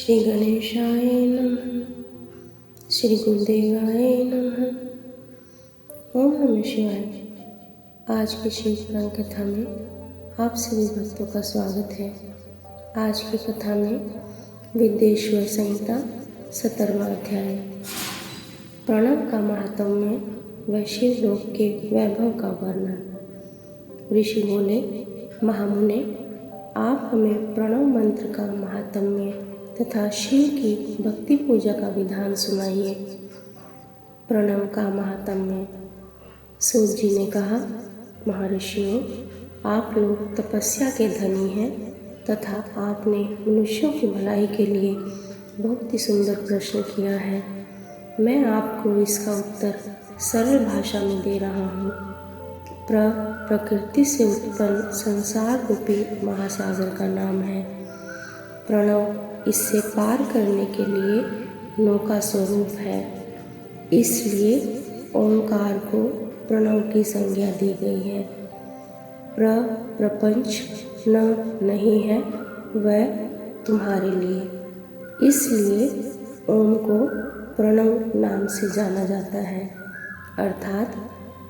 श्री गणेशाय नमः। श्री गुरुदेवाय नमः। ओम नमः शिवाय। आज की शिव पुराण कथा में आप सभी भक्तों का स्वागत है। आज की कथा में विद्येश्वर संहिता 17वां अध्याय प्रणव का महात्म्य व शिवलोक के वैभव का वर्णन। ऋषि बोले, महामुने, आप हमें प्रणव मंत्र का महात्म्य तथा शिव की भक्ति पूजा का विधान सुनाइए। प्रणव का महात्म्य। सूत जी ने कहा, महर्षियों, आप लोग तपस्या के धनी हैं तथा आपने मनुष्यों की भलाई के लिए बहुत ही सुंदर प्रश्न किया है। मैं आपको इसका उत्तर सरल भाषा में दे रहा हूँ। प्रकृति से उत्पन्न संसार रूपी महासागर का नाम है प्रणव। इससे पार करने के लिए नौका स्वरूप है, इसलिए ओंकार को प्रणव की संज्ञा दी गई है। प्रपंच नहीं है वह तुम्हारे लिए, इसलिए ओम को प्रणव नाम से जाना जाता है। अर्थात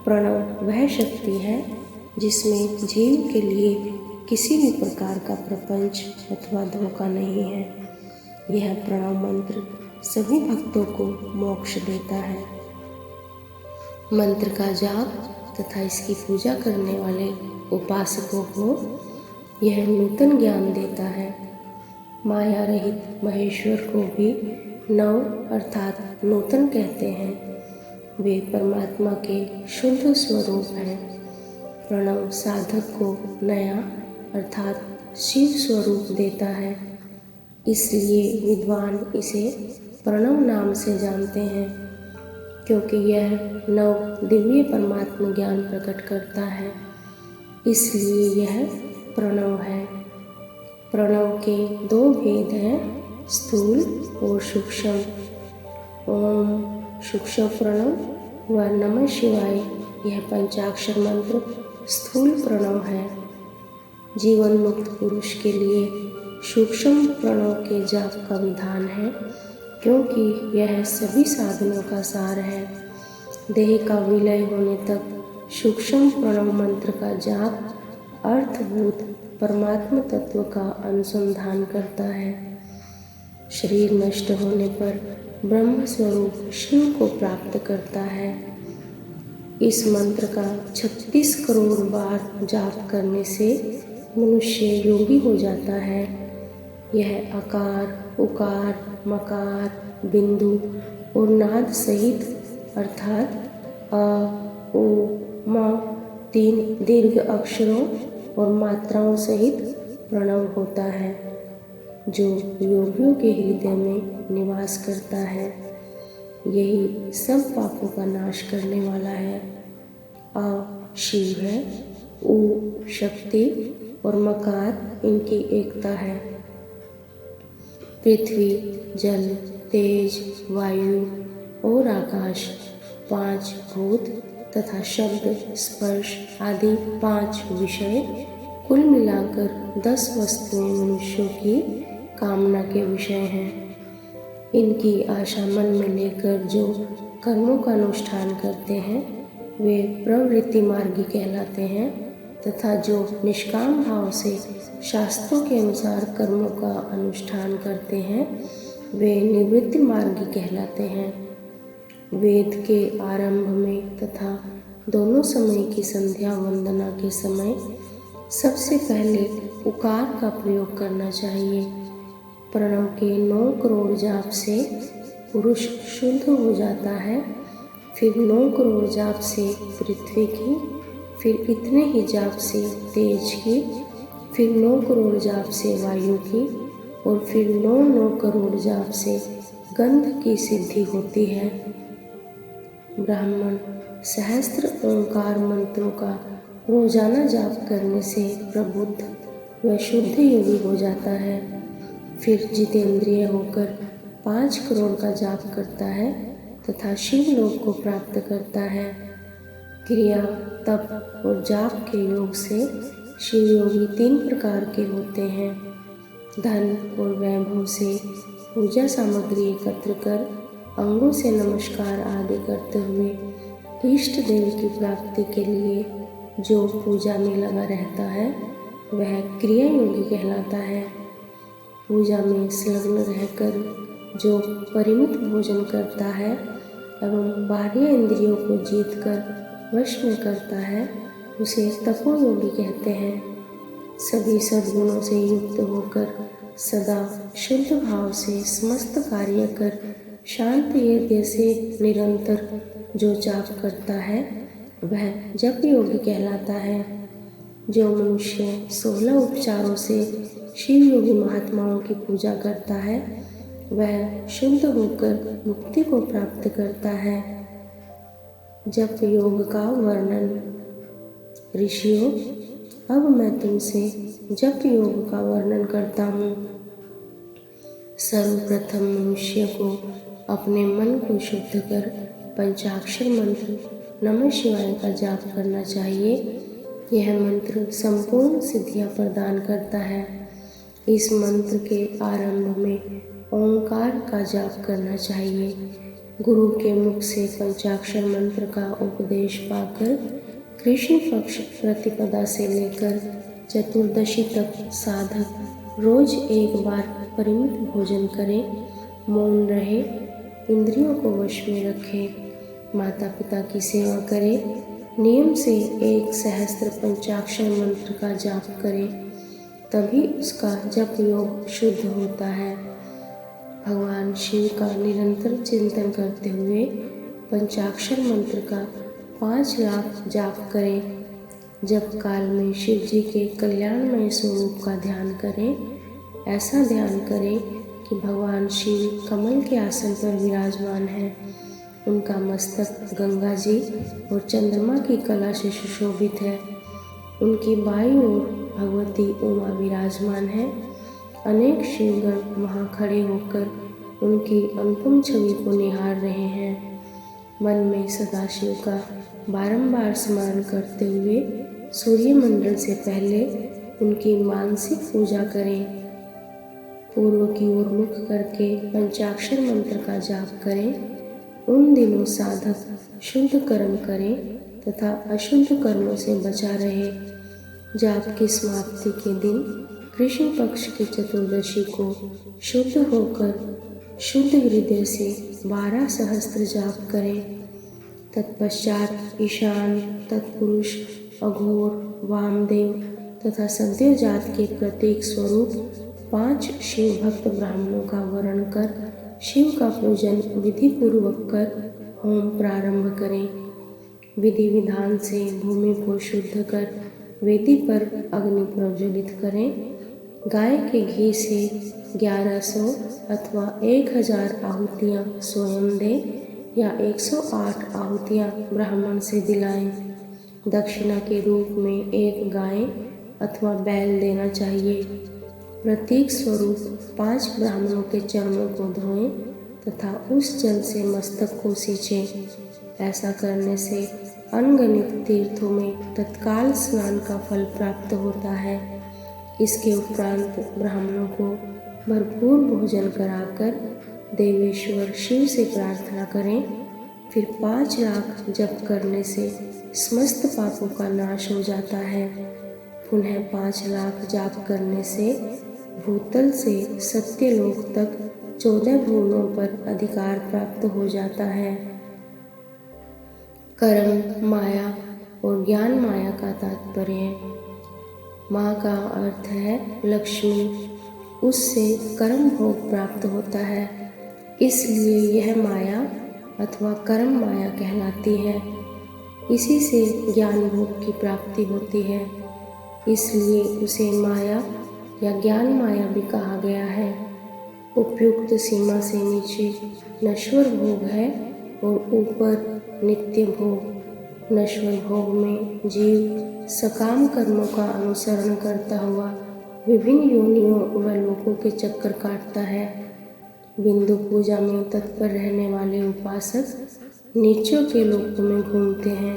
प्रणव वह शक्ति है जिसमें जीव के लिए किसी भी प्रकार का प्रपंच अथवा धोखा नहीं है। यह प्रणव मंत्र सभी भक्तों को मोक्ष देता है। मंत्र का जाप तथा इसकी पूजा करने वाले उपासकों को यह नूतन ज्ञान देता है। माया रहित महेश्वर को भी नव अर्थात नूतन कहते हैं। वे परमात्मा के शुद्ध स्वरूप हैं। प्रणव साधक को नया अर्थात शिव स्वरूप देता है, इसलिए विद्वान इसे प्रणव नाम से जानते हैं, क्योंकि यह नव दिव्य परमात्मा ज्ञान प्रकट करता है, इसलिए यह प्रणव है। प्रणव के दो भेद हैं, स्थूल और सूक्ष्म। ओम सूक्ष्म प्रणव व नमः शिवाय यह पंचाक्षर मंत्र स्थूल प्रणव है। जीवन मुक्त पुरुष के लिए सूक्ष्म प्रणव के जाप का विधान है, क्योंकि यह सभी साधनों का सार है। देह का विलय होने तक सूक्ष्म प्रणव मंत्र का जाप अर्थभूत परमात्म तत्व का अनुसंधान करता है। शरीर नष्ट होने पर ब्रह्म स्वरूप शिव को प्राप्त करता है। इस मंत्र का 36 करोड़ बार जाप करने से मनुष्य योगी हो जाता है। यह आकार, उकार, मकार, बिंदु और नाद सहित अर्थात अ, ओ, म 3 दीर्घ अक्षरों और मात्राओं सहित प्रणव होता है, जो योगियों के हृदय में निवास करता है। यही सब पापों का नाश करने वाला है। अ शिव है, उ शक्ति और मकार इनकी एकता है। पृथ्वी, जल, तेज, वायु और आकाश 5 भूत तथा शब्द, स्पर्श आदि 5 विषय, कुल मिलाकर 10 वस्तुएं मनुष्यों की कामना के विषय हैं। इनकी आशा मन में लेकर जो कर्मों का अनुष्ठान करते हैं वे प्रवृत्ति मार्गी कहलाते हैं, तथा जो निष्काम भाव से शास्त्रों के अनुसार कर्मों का अनुष्ठान करते हैं वे निवृत्ति मार्गी कहलाते हैं। वेद के आरंभ में तथा दोनों समय की संध्या वंदना के समय सबसे पहले उकार का प्रयोग करना चाहिए। प्रणव के 9 करोड़ जाप से पुरुष शुद्ध हो जाता है, फिर 9 करोड़ जाप से पृथ्वी की, फिर इतने ही जाप से तेज की, फिर 9 करोड़ जाप से वायु की और फिर 9 करोड़ जाप से गंध की सिद्धि होती है। ब्राह्मण सहस्त्र ओंकार मंत्रों का रोजाना जाप करने से प्रबुद्ध व शुद्ध योगी हो जाता है। फिर जितेंद्रिय होकर 5 करोड़ का जाप करता है तथा शिवलोक को प्राप्त करता है। क्रिया, तप और जाप के योग से शिव योगी 3 प्रकार के होते हैं। धन और वैभव से पूजा सामग्री एकत्र कर अंगों से नमस्कार आदि करते हुए इष्ट देव की प्राप्ति के लिए जो पूजा में लगा रहता है वह क्रिया योगी कहलाता है। पूजा में संलग्न रहकर जो परिमित भोजन करता है एवं बाह्य इंद्रियों को जीतकर वश में करता है उसे तपोयोगी कहते हैं। सभी सद्गुणों से युक्त होकर सदा शुद्ध भाव से समस्त कार्य कर शांत हृदय से निरंतर जो जाप करता है वह जप योगी कहलाता है। जो मनुष्य 16 उपचारों से शिव योगी महात्माओं की पूजा करता है वह शुद्ध होकर मुक्ति को प्राप्त करता है। जप योग का वर्णन। ऋषियों, अब मैं तुमसे जप योग का वर्णन करता हूँ। सर्वप्रथम मनुष्य को अपने मन को शुद्ध कर पंचाक्षर मंत्र नमः शिवाय का जाप करना चाहिए। यह मंत्र संपूर्ण सिद्धियां प्रदान करता है। इस मंत्र के आरंभ में ओंकार का जाप करना चाहिए। गुरु के मुख से पंचाक्षर मंत्र का उपदेश पाकर कृष्ण पक्ष प्रतिपदा से लेकर चतुर्दशी तक साधक रोज एक बार परिमित भोजन करे, मौन रहे, इंद्रियों को वश में रखे, माता पिता की सेवा करे, नियम से 1 सहस्त्र पंचाक्षर मंत्र का जाप करे, तभी उसका जप योग शुद्ध होता है। भगवान शिव का निरंतर चिंतन करते हुए पंचाक्षर मंत्र का 5 लाख जाप करें। जप काल में शिव जी के कल्याणमय स्वरूप का ध्यान करें। ऐसा ध्यान करें कि भगवान शिव कमल के आसन पर विराजमान है। उनका मस्तक गंगा जी और चंद्रमा की कला से सुशोभित है। उनकी बाईं ओर भगवती उमा विराजमान है। अनेक शिवगण वहां खड़े होकर उनकी अनुपम छवि को निहार रहे हैं। मन में सदाशिव का बारंबार स्मरण करते हुए सूर्यमंडल से पहले उनकी मानसिक पूजा करें। पूर्व की ओर मुख करके पंचाक्षर मंत्र का जाप करें। उन दिनों साधक शुद्ध कर्म करे तथा अशुद्ध कर्मों से बचा रहे। जाप की समाप्ति के दिन कृष्ण पक्ष की चतुर्दशी को शुद्ध होकर शुद्ध हृदय से 12 सहस्त्र जाप करें। तत्पश्चात ईशान, तत्पुरुष, अघोर, वामदेव तथा सद्योजात के प्रतीक स्वरूप 5 शिव भक्त ब्राह्मणों का वर्ण कर शिव का पूजन विधि पूर्वक कर होम प्रारंभ करें। विधि विधान से भूमि को शुद्ध कर वेदी पर अग्नि प्रज्वलित करें। गाय के घी से 1100 अथवा 1000 आहुतियाँ स्वयं दें या 108 आहुतियाँ ब्राह्मण से दिलाएं। दक्षिणा के रूप में 1 गाय अथवा बैल देना चाहिए। प्रतीक स्वरूप 5 ब्राह्मणों के चरणों को धोएं तथा उस जल से मस्तक को सींचें। ऐसा करने से अनगणित तीर्थों में तत्काल स्नान का फल प्राप्त होता है। इसके उपरांत ब्राह्मणों को भरपूर भोजन कराकर देवेश्वर शिव से प्रार्थना करें। फिर 5 लाख जप करने से समस्त पापों का नाश हो जाता है। पुनः 5 लाख जाप करने से भूतल से सत्यलोक तक 14 भुवनों पर अधिकार प्राप्त हो जाता है। कर्म माया और ज्ञान माया का तात्पर्य। माँ का अर्थ है लक्ष्मी। उससे कर्म भोग प्राप्त होता है, इसलिए यह माया अथवा कर्म माया कहलाती है। इसी से ज्ञान भोग की प्राप्ति होती है, इसलिए उसे माया या ज्ञान माया भी कहा गया है। उपयुक्त सीमा से नीचे नश्वर भोग है और ऊपर नित्य भोग। नश्वर भोग में जीव सकाम कर्मों का अनुसरण करता हुआ विभिन्न योनियों व लोकों के चक्कर काटता है। बिंदु पूजा में तत्पर रहने वाले उपासक नीचों के लोकों में घूमते हैं।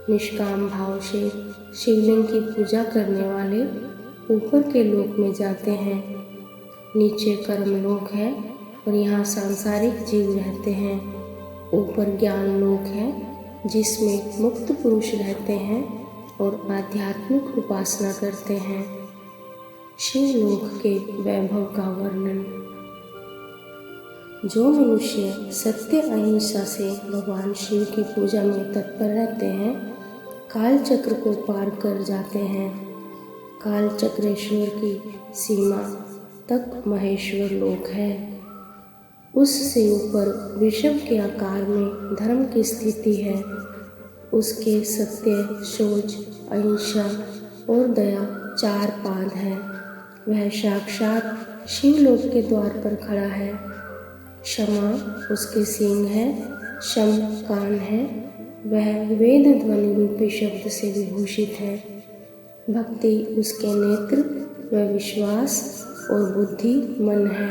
निष्काम भाव से शिवलिंग की पूजा करने वाले ऊपर के लोक में जाते हैं। नीचे कर्मलोक है और यहाँ सांसारिक जीव रहते हैं। ऊपर ज्ञान लोक है जिसमें मुक्त पुरुष रहते हैं और आध्यात्मिक उपासना करते हैं। शिवलोक के वैभव का वर्णन। जो मनुष्य सत्य अहिंसा से भगवान शिव की पूजा में तत्पर रहते हैं, काल चक्र को पार कर जाते हैं। काल चक्रेश्वर की सीमा तक महेश्वर लोक है। उससे ऊपर विषव के आकार में धर्म की स्थिति है। उसके सत्य, शौच, अहिंसा और दया 4 पाद हैं। वह साक्षात शिवलोक के द्वार पर खड़ा है। क्षमा उसके सींग है, शम कान है। वह वेद ध्वनि रूपी शब्द से विभूषित है। भक्ति उसके नेत्र व विश्वास और बुद्धि मन है।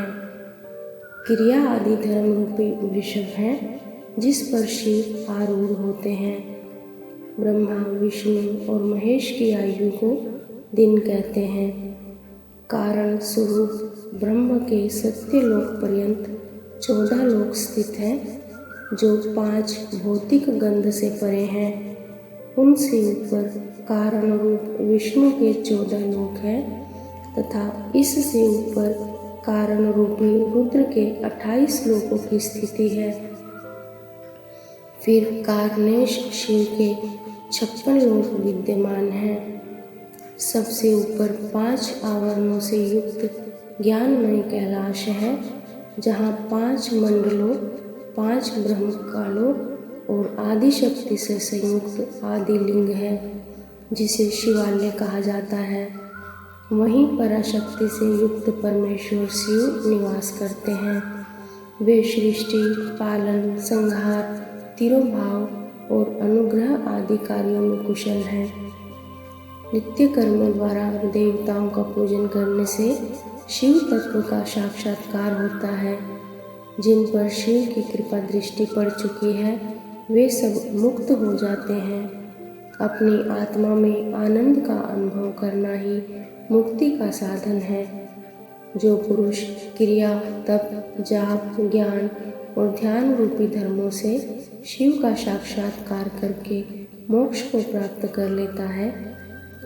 क्रिया आदि धर्म रूपी वृषभ है जिस पर शिव आरूढ़ होते हैं। ब्रह्मा, विष्णु और महेश की आयु को दिन कहते हैं। कारण स्वरूप ब्रह्म के सत्य लोक पर्यंत 14 लोक स्थित हैं जो 5 भौतिक गंध से परे हैं। उनसे ऊपर कारण रूप विष्णु के 14 लोक हैं तथा इससे ऊपर कारण रूपी रुद्र के 28 लोकों की स्थिति है। फिर कारनेश शिव के 56 लोक विद्यमान हैं। सबसे ऊपर 5 आवरणों से युक्त ज्ञानमय कैलाश है जहाँ 5 मंडलों, 5 ब्रह्मकालों और आदि शक्ति से संयुक्त आदि लिंग है जिसे शिवालय कहा जाता है। वहीं पराशक्ति से युक्त परमेश्वर शिव निवास करते हैं। वे सृष्टि, पालन, संहार, तिरोभाव और अनुग्रह आदि कार्यों में कुशल हैं। नित्य कर्मों द्वारा देवताओं का पूजन करने से शिव तत्व का साक्षात्कार होता है। जिन पर शिव की कृपा दृष्टि पड़ चुकी है वे सब मुक्त हो जाते हैं। अपनी आत्मा में आनंद का अनुभव करना ही मुक्ति का साधन है। जो पुरुष क्रिया, तप, जाप, ज्ञान और ध्यान रूपी धर्मों से शिव का साक्षात्कार करके मोक्ष को प्राप्त कर लेता है,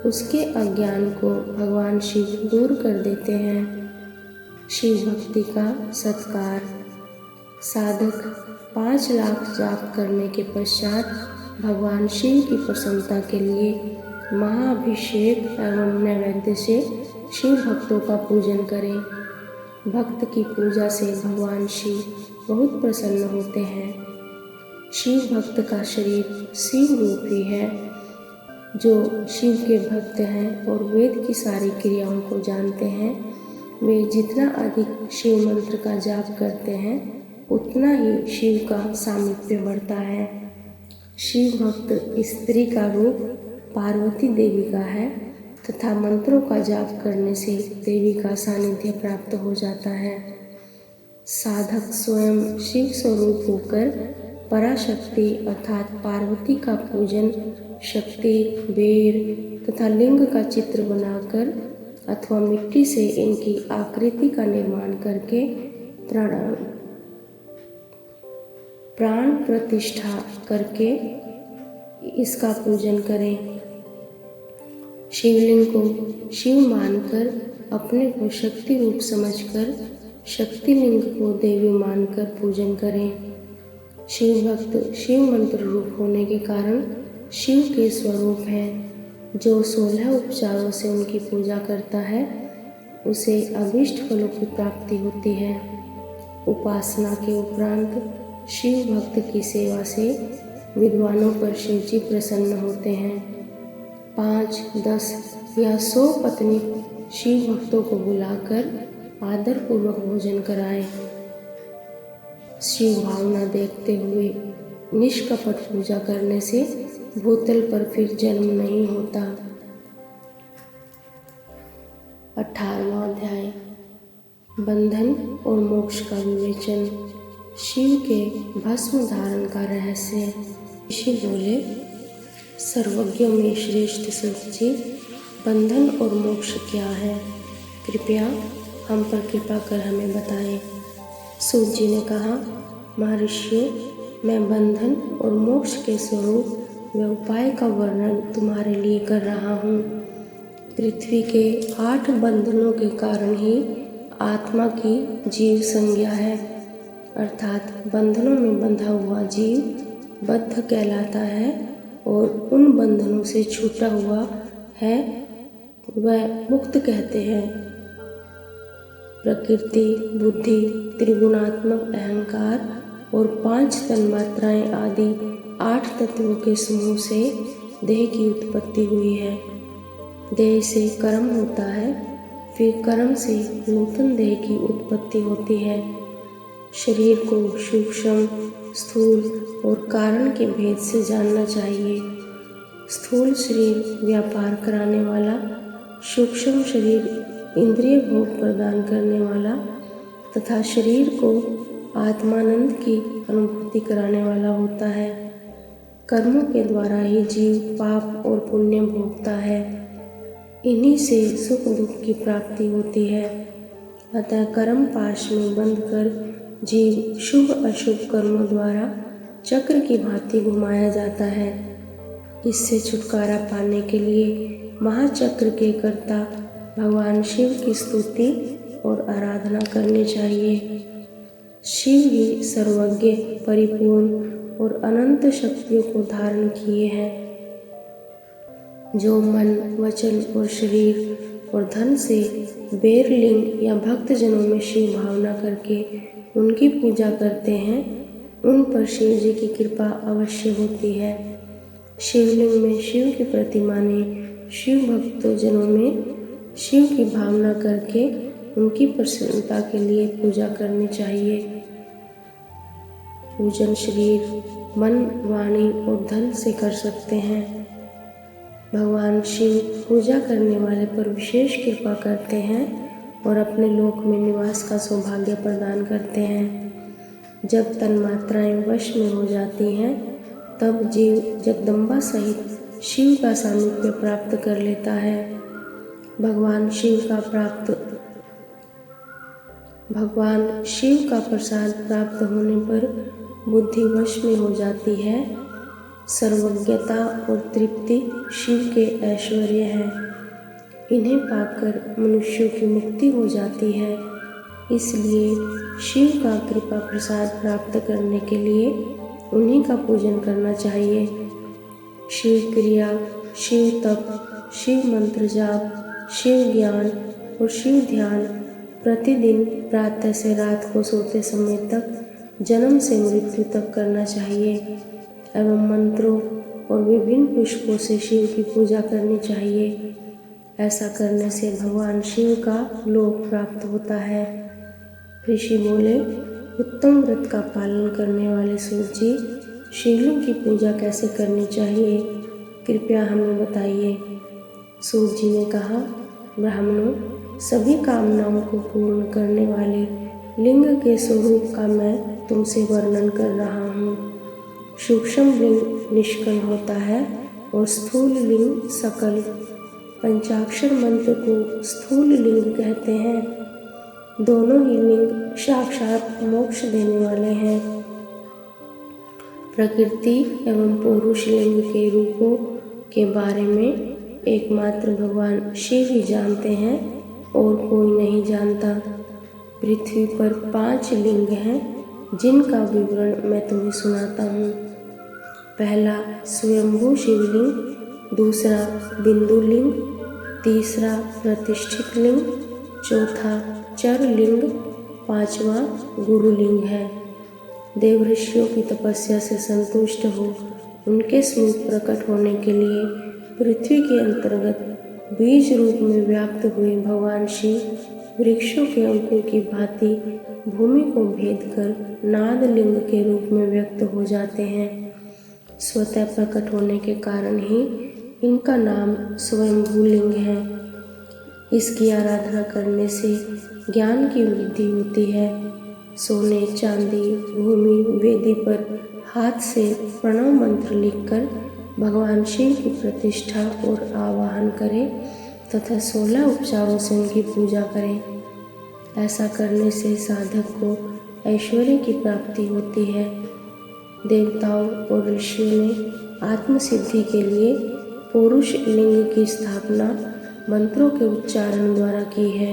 उसके अज्ञान को भगवान शिव दूर कर देते हैं। शिव भक्ति का सत्कार। साधक 5 लाख जाप करने के पश्चात भगवान शिव की प्रसन्नता के लिए महाअभिषेक एवं नैवेद्य से शिव भक्तों का पूजन करें। भक्त की पूजा से भगवान शिव बहुत प्रसन्न होते हैं। शिव भक्त का शरीर शिव रूपी है। जो शिव के भक्त हैं और वेद की सारी क्रियाओं को जानते हैं, वे जितना अधिक शिव मंत्र का जाप करते हैं उतना ही शिव का सामीप्य बढ़ता है। शिव भक्त स्त्री का रूप पार्वती देवी का है तथा मंत्रों का जाप करने से देवी का सानिध्य प्राप्त हो जाता है। साधक स्वयं शिव स्वरूप होकर पराशक्ति अर्थात पार्वती का पूजन शक्ति, बेर तथा लिंग का चित्र बनाकर अथवा मिट्टी से इनकी आकृति का निर्माण करके प्राण प्रतिष्ठा करके इसका पूजन करें। शिवलिंग को शिव मानकर अपने को शक्ति रूप समझकर शक्तिलिंग को देवी मानकर पूजन करें। शिव भक्त शिव मंत्र रूप होने के कारण शिव के स्वरूप हैं। जो 16 उपचारों से उनकी पूजा करता है उसे अभीष्ट फलों की प्राप्ति होती है। उपासना के उपरांत शिव भक्त की सेवा से विद्वानों पर शिवजी प्रसन्न होते हैं। 5, 10 या 100 पत्नी शिव भक्तों को बुलाकर आदर पूर्वक भोजन कराएं। शिव भावना देखते हुए निष्कपट पूजा करने से भूतल पर फिर जन्म नहीं होता। 18वां अध्याय बंधन और मोक्ष का विवेचन। शिव के भस्म धारण का रहस्य। शिव बोले, सर्वज्ञों में श्रेष्ठ सच्ची बंधन और मोक्ष क्या है? कृपया हम पर कृपा कर हमें बताएं। सूत जी ने कहा, महर्षियों, मैं बंधन और मोक्ष के स्वरूप व उपाय का वर्णन तुम्हारे लिए कर रहा हूँ। पृथ्वी के 8 बंधनों के कारण ही आत्मा की जीव संज्ञा है, अर्थात बंधनों में बंधा हुआ जीव बद्ध कहलाता है और उन बंधनों से छूटा हुआ है वह मुक्त कहते हैं। प्रकृति, बुद्धि, त्रिगुणात्मक अहंकार और 5 तन्मात्राएं आदि 8 तत्वों के समूह से देह की उत्पत्ति हुई है। देह से कर्म होता है, फिर कर्म से नूतन देह की उत्पत्ति होती है। शरीर को सूक्ष्म, स्थूल और कारण के भेद से जानना चाहिए। स्थूल शरीर व्यापार कराने वाला, सूक्ष्म शरीर इंद्रिय भोग प्रदान करने वाला तथा शरीर को आत्मानंद की अनुभूति कराने वाला होता है। कर्मों के द्वारा ही जीव पाप और पुण्य भोगता है, इन्हीं से सुख दुख की प्राप्ति होती है। अतः कर्म पाश में बंध कर जीव शुभ अशुभ कर्मों द्वारा चक्र की भांति घुमाया जाता है। इससे छुटकारा पाने के लिए महाचक्र के कर्ता भगवान शिव की स्तुति और आराधना करनी चाहिए। शिव ही सर्वज्ञ, परिपूर्ण और अनंत शक्तियों को धारण किए हैं। जो मन, वचन और शरीर और धन से बेरलिंग या भक्तजनों में शिव भावना करके उनकी पूजा करते हैं, उन पर शिव जी की कृपा अवश्य होती है। शिवलिंग में शिव की प्रतिमा ने शिव भक्तजनों में शिव की भावना करके उनकी प्रसन्नता के लिए पूजा करनी चाहिए। पूजन शरीर, मन, वाणी और धन से कर सकते हैं। भगवान शिव पूजा करने वाले पर विशेष कृपा करते हैं और अपने लोक में निवास का सौभाग्य प्रदान करते हैं। जब तन्मात्राएं वश में हो जाती हैं, तब जीव जगदम्बा सहित शिव का सामीप्य प्राप्त कर लेता है। भगवान शिव का प्रसाद प्राप्त होने पर बुद्धि वश में हो जाती है। सर्वज्ञता और तृप्ति शिव के ऐश्वर्य हैं। इन्हें पाकर मनुष्यों की मुक्ति हो जाती है। इसलिए शिव का कृपा प्रसाद प्राप्त करने के लिए उन्हीं का पूजन करना चाहिए। शिव क्रिया, शिव तप, शिव मंत्र जाप, शिव ज्ञान और शिव ध्यान प्रतिदिन प्रातः से रात को सोते समय तक जन्म से मृत्यु तक करना चाहिए एवं मंत्रों और विभिन्न पुष्पों से शिव की पूजा करनी चाहिए। ऐसा करने से भगवान शिव का लोक प्राप्त होता है। ऋषि बोले, उत्तम व्रत का पालन करने वाले सूत जी, शिवलिंग की पूजा कैसे करनी चाहिए, कृपया हमें बताइए। सूत जी ने कहा, ब्राह्मणों, सभी कामनाओं को पूर्ण करने वाले लिंग के स्वरूप का मैं तुमसे वर्णन कर रहा हूँ। सूक्ष्म लिंग निष्कल होता है और स्थूल लिंग सकल। पंचाक्षर मंत्र को स्थूल लिंग कहते हैं। दोनों ही लिंग साक्षात मोक्ष देने वाले हैं। प्रकृति एवं पुरुष लिंग के रूपों के बारे में एकमात्र भगवान शिव ही जानते हैं और कोई नहीं जानता। पृथ्वी पर 5 लिंग हैं, जिनका विवरण मैं तुम्हें सुनाता हूँ। पहला स्वयंभू शिवलिंग, दूसरा बिंदु लिंग, तीसरा प्रतिष्ठित लिंग, चौथा चर लिंग, 5वां गुरुलिंग है। देवऋषियों की तपस्या से संतुष्ट हो उनके स्वरूप प्रकट होने के लिए पृथ्वी के अंतर्गत बीज रूप में व्याप्त हुए भगवान शिव वृक्षों के अंकुर की भांति भूमि को भेद कर नाद लिंग के रूप में व्यक्त हो जाते हैं। स्वतः प्रकट होने के कारण ही इनका नाम स्वयंभू लिंग है। इसकी आराधना करने से ज्ञान की वृद्धि होती है। सोने, चांदी, भूमि, वेदी पर हाथ से प्रणव मंत्र लिखकर भगवान शिव की प्रतिष्ठा और आवाहन करें तथा 16 उपचारों से उनकी पूजा करें। ऐसा करने से साधक को ऐश्वर्य की प्राप्ति होती है। देवताओं और ऋषियों ने आत्मसिद्धि के लिए पुरुष लिंग की स्थापना मंत्रों के उच्चारण द्वारा की है।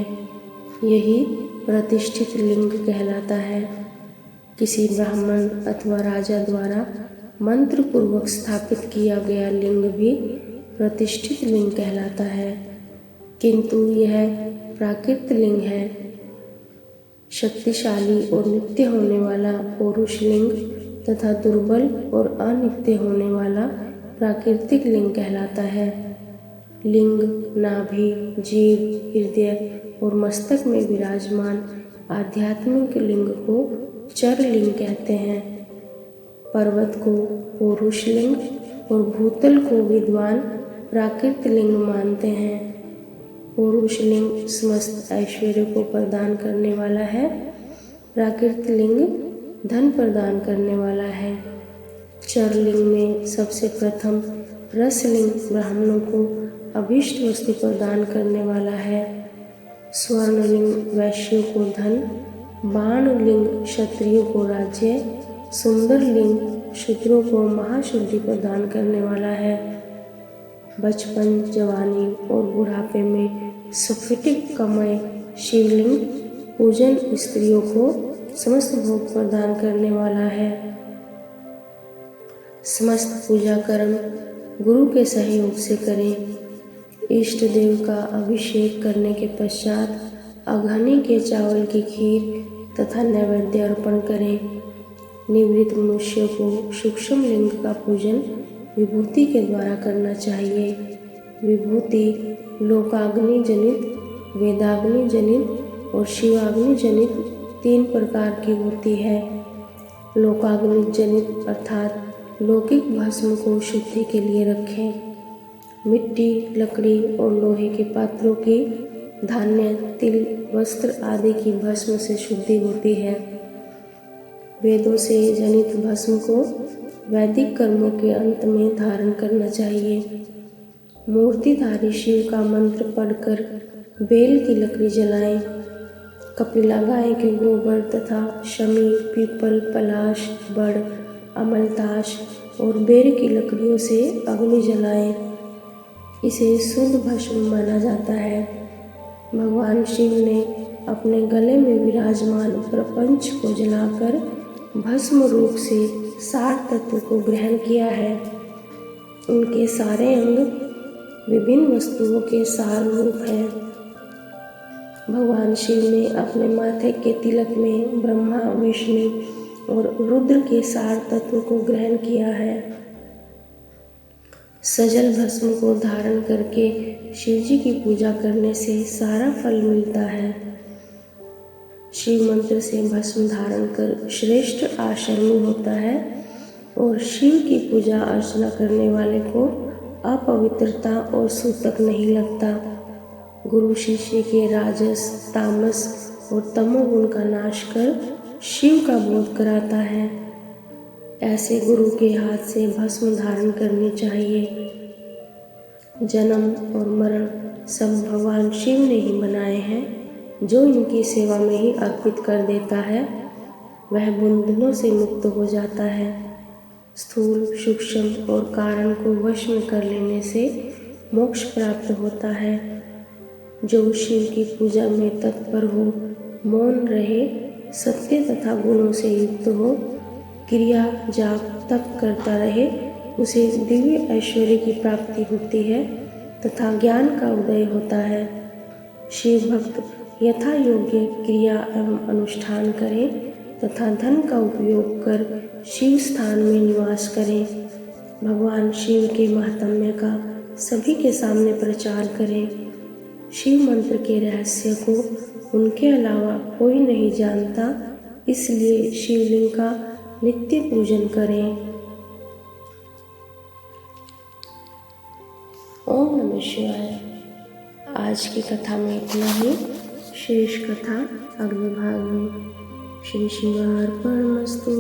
यही प्रतिष्ठित लिंग कहलाता है। किसी ब्राह्मण अथवा राजा द्वारा मंत्र पूर्वक स्थापित किया गया लिंग भी प्रतिष्ठित लिंग कहलाता है, किंतु यह प्राकृत लिंग है। शक्तिशाली और नित्य होने वाला पुरुष लिंग तथा दुर्बल और अनित्य होने वाला प्राकृतिक लिंग कहलाता है। लिंग नाभि, जीव, हृदय और मस्तक में विराजमान आध्यात्मिक लिंग को चर लिंग कहते हैं। पर्वत को पुरुष लिंग और भूतल को विद्वान प्राकृत लिंग मानते हैं। पुरुष लिंग समस्त ऐश्वर्य को प्रदान करने वाला है। प्राकृत लिंग धन प्रदान करने वाला है। चर लिंग में सबसे प्रथम रस लिंग ब्राह्मणों को अभीष्ट वस्तु प्रदान करने वाला है। स्वर्ण लिंग वैश्यों को धन, बाण लिंग क्षत्रियों को राज्य, सुंदर लिंग शूद्रों को महाशुद्धि प्रदान करने वाला है। बचपन, जवानी और बुढ़ापे में स्फटिक कमय शिवलिंग पूजन स्त्रियों को समस्त भोग प्रदान करने वाला है। समस्त पूजा कर्म गुरु के सहयोग से करें। इष्ट देव का अभिषेक करने के पश्चात अघनी के चावल की खीर तथा नैवेद्य अर्पण करें। निवृत्त मनुष्य को सूक्ष्म लिंग का पूजन विभूति के द्वारा करना चाहिए। विभूति लोकाग्नि जनित, वेदाग्नि जनित और शिवाग्नि जनित 3 प्रकार की होती है। लोकाग्नि जनित अर्थात लौकिक भस्म को शुद्धि के लिए रखें। मिट्टी, लकड़ी और लोहे के पात्रों की, धान्य, तिल, वस्त्र आदि की भस्म से शुद्धि होती है। वेदों से जनित भस्म को वैदिक कर्मों के अंत में धारण करना चाहिए। मूर्तिधारी शिव का मंत्र पढ़कर बेल की लकड़ी जलाएं। कपिला गाय के गोबर तथा शमी, पीपल, पलाश, बड़, अमलताश और बेर की लकड़ियों से अग्नि जलाएं। इसे शुद्ध भस्म माना जाता है। भगवान शिव ने अपने गले में विराजमान प्रपंच को जलाकर भस्म रूप से सार तत्व को ग्रहण किया है। उनके सारे अंग विभिन्न वस्तुओं के सार रूप हैं। भगवान शिव ने अपने माथे के तिलक में ब्रह्मा, विष्णु और रुद्र के सार तत्व को ग्रहण किया है। सजल भस्म को धारण करके शिवजी की पूजा करने से सारा फल मिलता है। शिव मंत्र से भस्म धारण कर श्रेष्ठ आचरण होता है और शिव की पूजा अर्चना करने वाले को अपवित्रता और सूतक नहीं लगता। गुरु शिष्य के राजस, तामस और तमोगुण का नाश कर शिव का बोध कराता है। ऐसे गुरु के हाथ से भस्म धारण करनी चाहिए। जन्म और मरण सब भगवान शिव ने ही बनाए हैं। जो इनकी सेवा में ही अर्पित कर देता है वह बंधनों से मुक्त हो जाता है। स्थूल, सूक्ष्म और कारण को वश में कर लेने से मोक्ष प्राप्त होता है। जो शिव की पूजा में तत्पर हो, मौन रहे, सत्य तथा गुणों से युक्त हो, क्रिया, जाप, तप करता रहे, उसे दिव्य ऐश्वर्य की प्राप्ति होती है तथा ज्ञान का उदय होता है। शिव भक्त यथा योग्य क्रिया एवं अनुष्ठान करें तथा धन का उपयोग कर शिव स्थान में निवास करें। भगवान शिव के महात्म्य का सभी के सामने प्रचार करें। शिव मंत्र के रहस्य को उनके अलावा कोई नहीं जानता, इसलिए शिवलिंग का नित्य पूजन करें। ओम नमः शिवाय। आज की कथा में इतना ही। शेष कथा अगले भाग में। श्री शिवार्पणमस्तु।